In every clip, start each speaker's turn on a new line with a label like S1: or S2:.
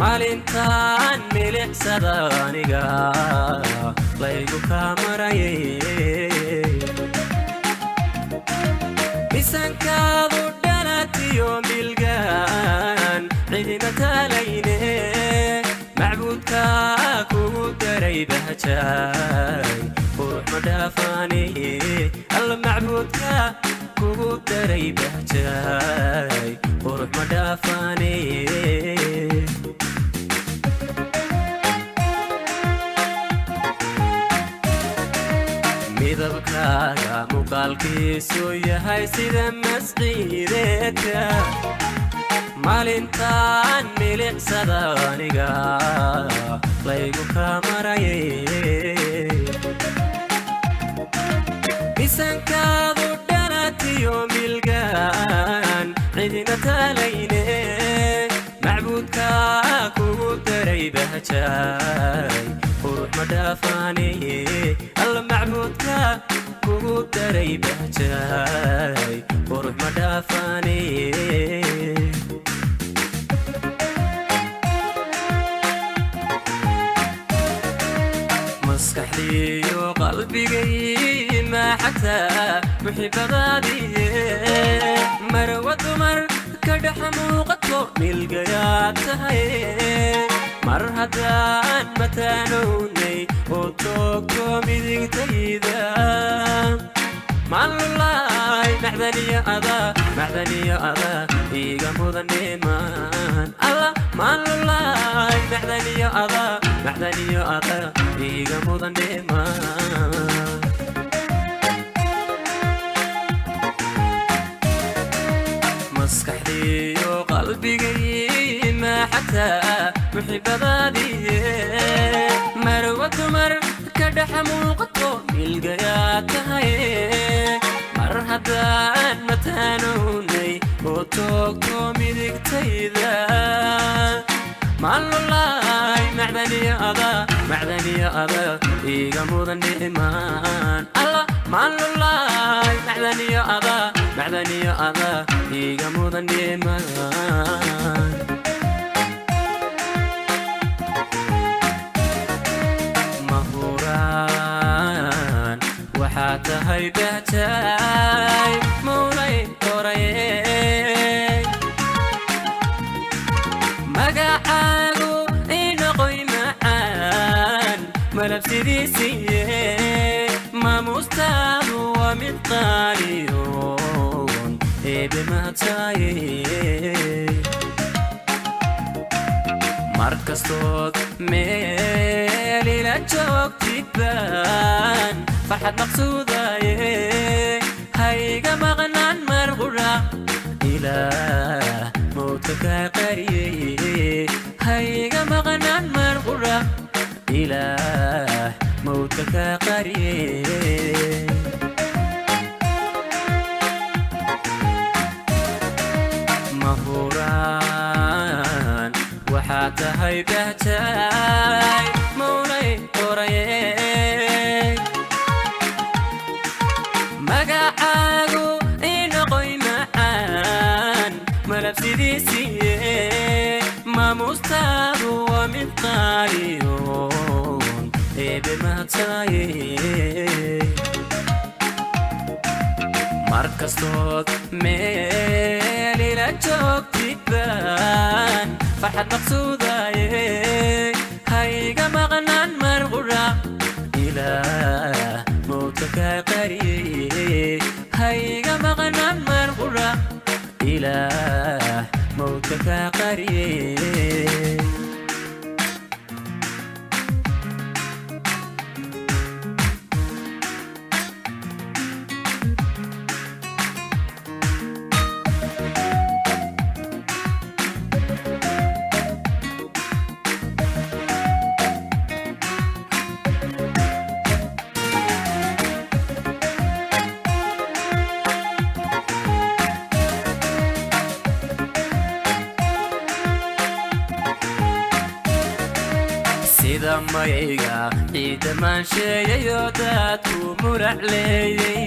S1: maalintaan milicsada aniga laygu kamarayay misankaadu dhalatiyo milgaan cidina talayne macbuudka kugu daray bahjaay qurux ma dhaafani alla macbuudka kugu daray bahjaay qurux ma dhaafani midabkaaga muuqaalkiisu yahay sida masciideedka maalintaan milicsada aniga laygu kamarayay misankaadu dhalatiyo milgaan cidina talayne macbuudka kugu daray bahjaay qurux ma dhaafani alla macbuudka kugu daray bahjaay qurux ma dhaafani maskaxdiyo qalbigay ma xataa muxibbadaadii marwa dumar ka dhex muuqato milgayaad tahay mar haddaan mataanownay oo toogto midigtayda maalulaay macdaniyo ada iiga mudan dhimaan alla maalulaay macdaniyo ada iiga mudan dhimaan maskaxdiyo qalbigay ma xataa muxibbadaadii marwa dumar ka dhex muuqato milgayaad tahay mar haddaan mataanownay oo toogto midigtayda maalulaay macdaniyo ada iiga mudan dhimaan alla maalulaay macdaniyo ada iiga mudan dhimaan mahuraan waxaa tahay bahjaay mawlay qorayay magacaagu inoqoy macaan malabsidiisiye maamuustaadu waa mid qaaliyoon eebe mahadsaye markastood meel ila joogtid baan farxad maqsuudaye hayga maqnaan mar qura ilaah mawdka kaa qariyey hayga maqnaan mar qura ilaah mawdka kaa qariyey mahuraan waxaa tahay bahjaay mawlay qorayay magacaagu inoqoy macaan malabsidiisiye maamuustaadu waa mid qaaliyoon eebe mahadsaye markastood meel ila joogtid baan farxad maqsuudaye hayga maqnaan mar qura ilaah mawdka kaa qariyey hayga maqnaan mar qura ilaah mawdka kaa qariyey sida mayga ciida maansheeyayo dadku muracleeyey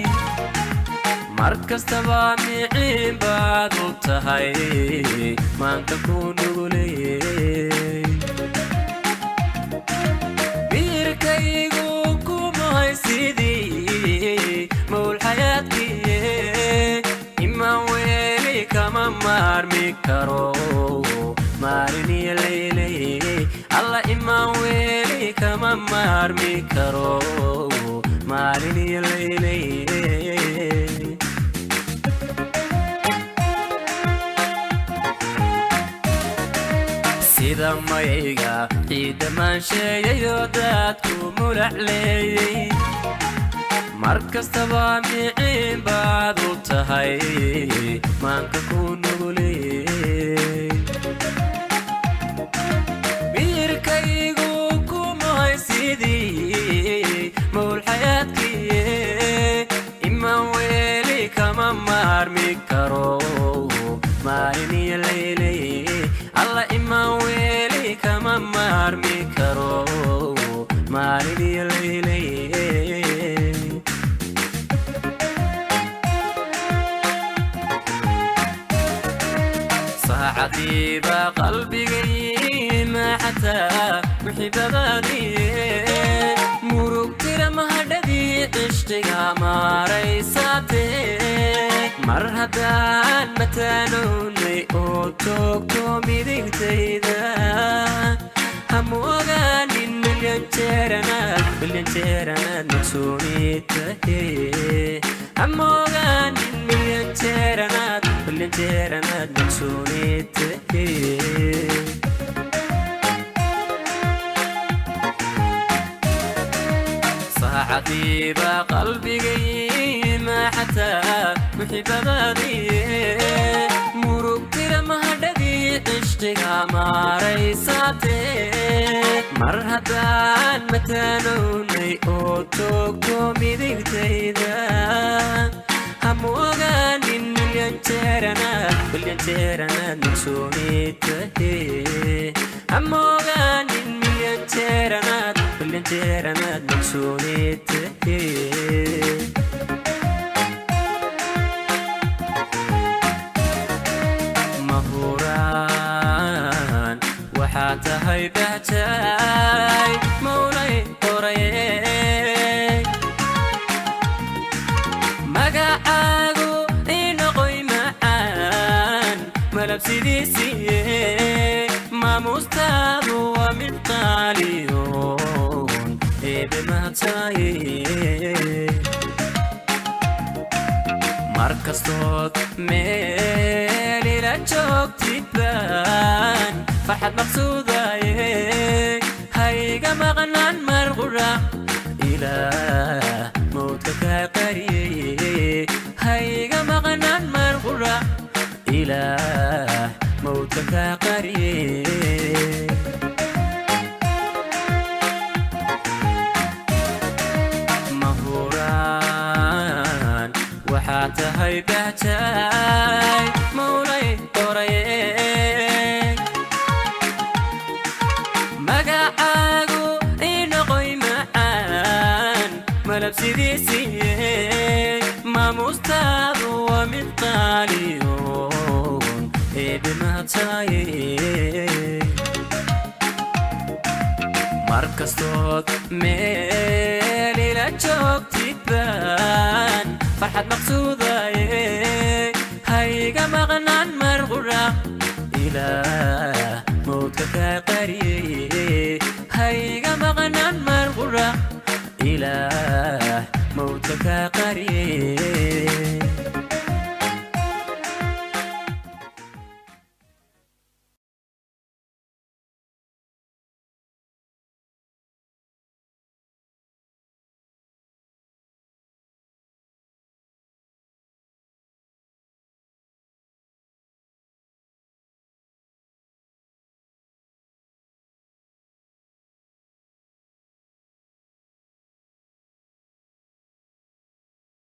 S1: markastaba miciin baad u tahay maanta ku nuguley كما مارمي كرو مارني ليلي الله إما ويلي كما مارمي كرو مارني ليلي سيدا مايغا عيدا ما شيء دادكو ملعلي مركز تبامعين بعد التهي مانك كونو لي بيركيغو كوماي سيدي مول حياتي إما ويلي كما مارمي كرو مارني الليلي الله إما ويلي كما مارمي كرو مارني الليلي ساعتي بقلبي ما حتى محب غادي مروك ترم هددي اشتقى ماريساتي مرهدان متانوني اوتوك توميدك تيدا هموغاني مليون تيرانات نكسوني تهي هموغاني مليون تيرانات نكسوني تهي صاحتي بقلبي ما حتى محب غادي مروك ترم هددي اشتقى ماريساتي مرهدان متانوني اوتوك توميدك تيدا هموغاني مليون تيرانات نكسوني تهي هموغاني مليون تيرانات نكسوني تهي مهوران وحاتهاي بهتاي مولاي قريي مقاعاقو إنقوي معان ملبسيديسي ما مستاذو ومن قاليون بمهتاي مركز صوت ميلي لجوك تبان فرحة مقصودة هايقا مغنان مرغورة إلى موتك قريب هايقا مغنان مرغورة إلى موتك قريب مهوران وحاتهاي بهتاي مولاي قريب مقاعاقو إنقوي معان ملبسيديسي ما مستاذ ومن قاليون بمهتاي مركز صوت ميلي لجوك تبان فرحة مقصودة هايقا مغنان مرغورة إلى موتك قريب هايقا مغنان مرغورة إلى موتك قريب